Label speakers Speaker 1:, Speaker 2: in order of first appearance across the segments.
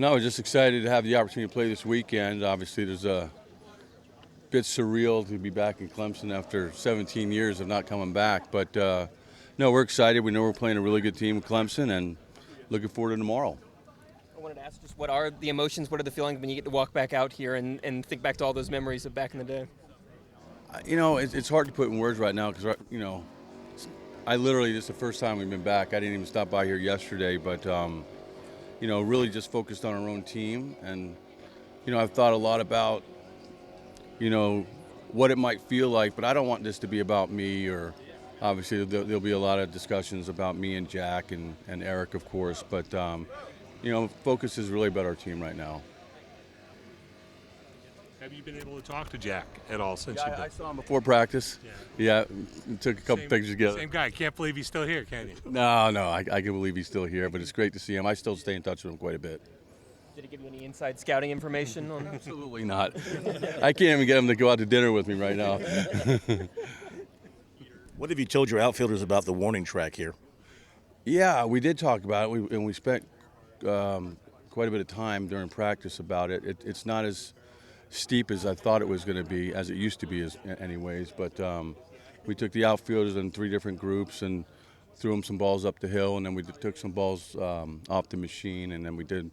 Speaker 1: No, just excited to have the opportunity to play this weekend. Obviously, there's a bit surreal to be back in Clemson after 17 years of not coming back. But no, we're excited. We know we're playing a really good team with Clemson and looking forward to tomorrow.
Speaker 2: I wanted to ask just what are the emotions, what are the feelings when you get to walk back out here and think back to all those memories of back in the day?
Speaker 1: It's hard to put in words right now because, I literally, this is the first time we've been back. I didn't even stop by here yesterday, but, really just focused on our own team. And, I've thought a lot about, what it might feel like, but I don't want this to be about me or obviously there'll be a lot of discussions about me and Jack and Eric, of course, but, focus is really about our team right now.
Speaker 3: Have you been able to talk to Jack at all since you've been?
Speaker 1: I saw him before practice. Yeah, took a couple pictures together.
Speaker 3: Same guy. Can't believe he's still here, can you?
Speaker 1: No, I can believe he's still here, but it's great to see him. I still stay in touch with him quite a bit.
Speaker 2: Did he give you any inside scouting information on?
Speaker 1: Absolutely not. I can't even get him to go out to dinner with me right now.
Speaker 4: What have you told your outfielders about the warning track here?
Speaker 1: Yeah, we did talk about it, and we spent quite a bit of time during practice about it. It's not as steep as I thought it was going to be, as it used to be anyways, but we took the outfielders in 3 different groups and threw them some balls up the hill, and then we took some balls off the machine, and then we did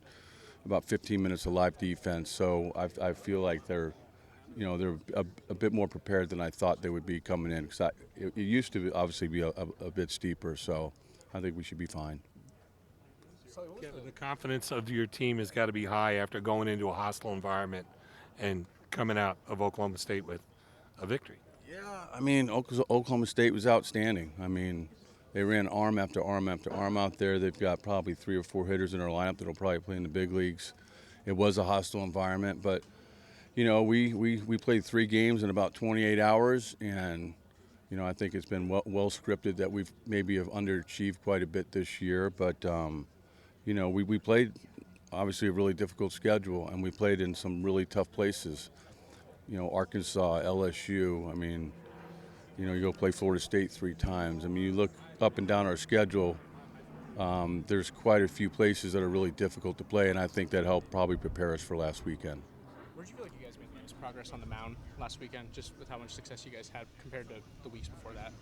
Speaker 1: about 15 minutes of live defense. So I feel like they're a bit more prepared than I thought they would be coming in, because it used to obviously be a bit steeper, so I think we should be fine.
Speaker 3: The confidence of your team has got to be high after going into a hostile environment and coming out of Oklahoma State with a victory.
Speaker 1: Yeah, I mean, Oklahoma State was outstanding. I mean, they ran arm after arm after arm out there. They've got probably 3 or 4 hitters in their lineup that'll probably play in the big leagues. It was a hostile environment, but we played 3 games in about 28 hours, and I think it's been well scripted that we've maybe have underachieved quite a bit this year, but we played obviously a really difficult schedule, and we played in some really tough places. Arkansas, LSU. I mean, you go play Florida State 3 times. I mean, you look up and down our schedule, there's quite a few places that are really difficult to play, and I think that helped probably prepare us for last weekend.
Speaker 5: Where did you feel like you guys made the most progress on the mound last weekend, just with how much success you guys had compared to the weeks before that?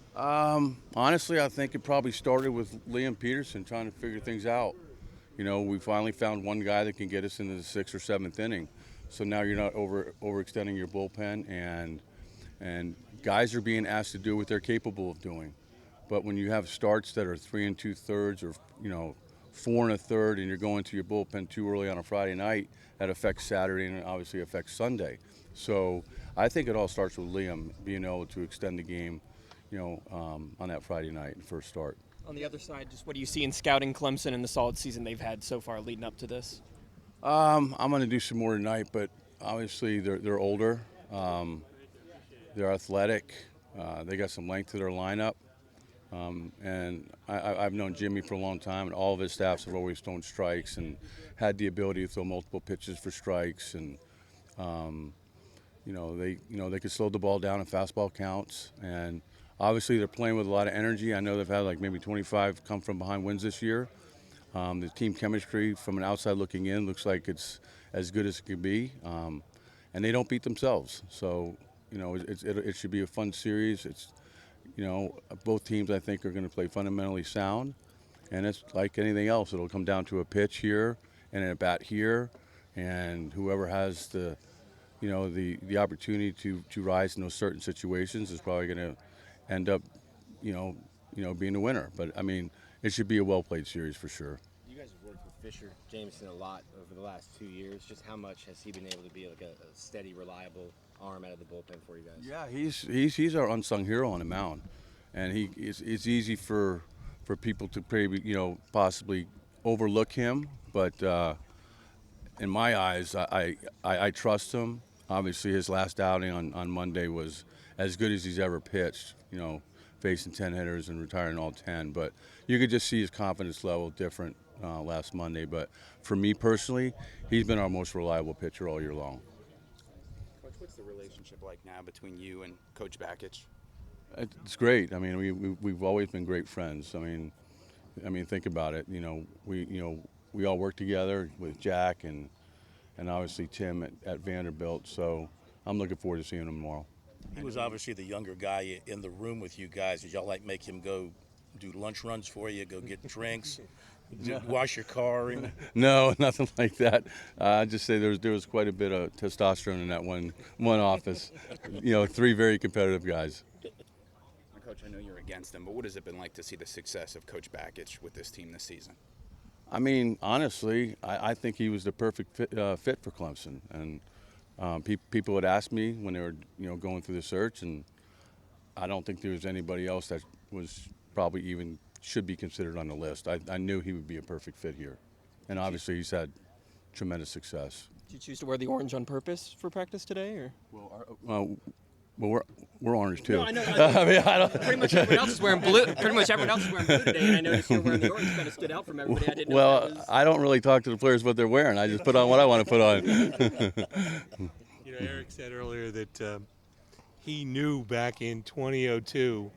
Speaker 1: Honestly, I think it probably started with Liam Peterson trying to figure things out. We finally found one guy that can get us into the 6th or 7th inning. So now you're not overextending your bullpen, and guys are being asked to do what they're capable of doing. But when you have starts that are 3 2/3 or 4 1/3, and you're going to your bullpen too early on a Friday night, that affects Saturday and obviously affects Sunday. So I think it all starts with Liam being able to extend the game, on that Friday night first start.
Speaker 2: On the other side, just what do you see in scouting Clemson and the solid season they've had so far leading up to this?
Speaker 1: I'm going to do some more tonight, but obviously they're older. They're athletic. They got some length to their lineup. And I've known Jimmy for a long time, and all of his staffs have always thrown strikes and had the ability to throw multiple pitches for strikes. And they can slow the ball down in fastball counts. And obviously they're playing with a lot of energy. I know they've had like maybe 25 come from behind wins this year. The team chemistry from an outside looking in looks like it's as good as it can be. And they don't beat themselves. So, it should be a fun series. It's, both teams I think are going to play fundamentally sound. And it's like anything else. It'll come down to a pitch here and a bat here. And whoever has the opportunity to rise in those certain situations is probably going to end up, being the winner. But, I mean, it should be a well-played series for sure.
Speaker 6: You guys have worked with Fisher Jameson a lot over the last 2 years. Just how much has he been able to be like a steady, reliable arm out of the bullpen for you guys?
Speaker 1: Yeah, he's our unsung hero on the mound, and it's easy for people to maybe possibly overlook him, but in my eyes, I trust him. Obviously, his last outing on Monday was as good as he's ever pitched. Facing 10 hitters and retiring all 10, but you could just see his confidence level different last Monday. But for me personally, he's been our most reliable pitcher all year long.
Speaker 7: Coach, what's the relationship like now between you and Coach Bakich?
Speaker 1: It's great. I mean, we've always been great friends. I mean, think about it. we all work together with Jack and obviously Tim at Vanderbilt. So I'm looking forward to seeing him tomorrow.
Speaker 4: He was obviously the younger guy in the room with you guys. Did y'all like make him go do lunch runs for you, go get drinks, wash your car?
Speaker 1: No, nothing like that. I just say there was quite a bit of testosterone in that one office. You know, three very competitive guys.
Speaker 7: Coach, I know you're against them, but what has it been like to see the success of Coach Bakich with this team this season?
Speaker 1: I mean, honestly, I think he was the perfect fit for Clemson. And people would ask me when they were, going through the search, and I don't think there was anybody else that was probably even should be considered on the list. I knew he would be a perfect fit here, and obviously he's had tremendous success.
Speaker 2: Did you choose to wear the orange on purpose for practice today, or?
Speaker 1: Well, we're orange too.
Speaker 2: No, I know.
Speaker 1: I mean, I don't.
Speaker 2: Pretty much everyone else is wearing blue. Pretty much everyone else is wearing blue today, and I noticed you're wearing the orange. Kind of stood out from everybody. I didn't know
Speaker 1: Well,
Speaker 2: that was...
Speaker 1: I don't really talk to the players what they're wearing. I just put on what I want to put on.
Speaker 3: You know, Eric said earlier that he knew back in 2002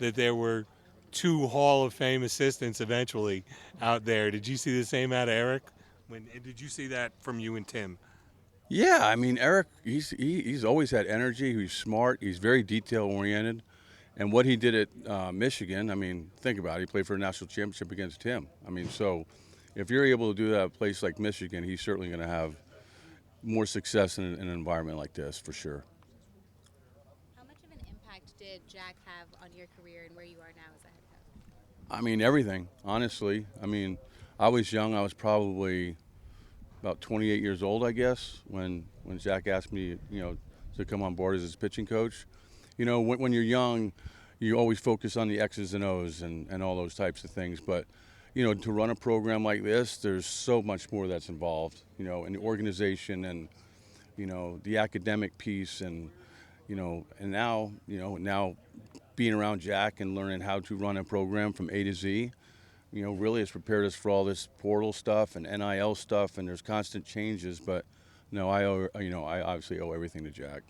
Speaker 3: that there were 2 Hall of Fame assistants eventually out there. Did you see the same out of Eric? Did you see that from you and Tim?
Speaker 1: Yeah, I mean, Eric, he's always had energy. He's smart. He's very detail-oriented. And what he did at Michigan, I mean, think about it. He played for a national championship against Tim. I mean, so if you're able to do that at a place like Michigan, he's certainly going to have more success in an environment like this, for sure.
Speaker 8: How much of an impact did Jack have on your career and where you are now as a head coach?
Speaker 1: I mean, everything, honestly. I mean, I was young. I was probably about 28 years old, I guess, when Jack asked me, to come on board as his pitching coach. You know, when you're young, you always focus on the X's and O's and all those types of things. But, to run a program like this, there's so much more that's involved, in the organization and, the academic piece and, and now being around Jack and learning how to run a program from A to Z, really has prepared us for all this portal stuff and NIL stuff, and there's constant changes. But no, I obviously owe everything to Jack.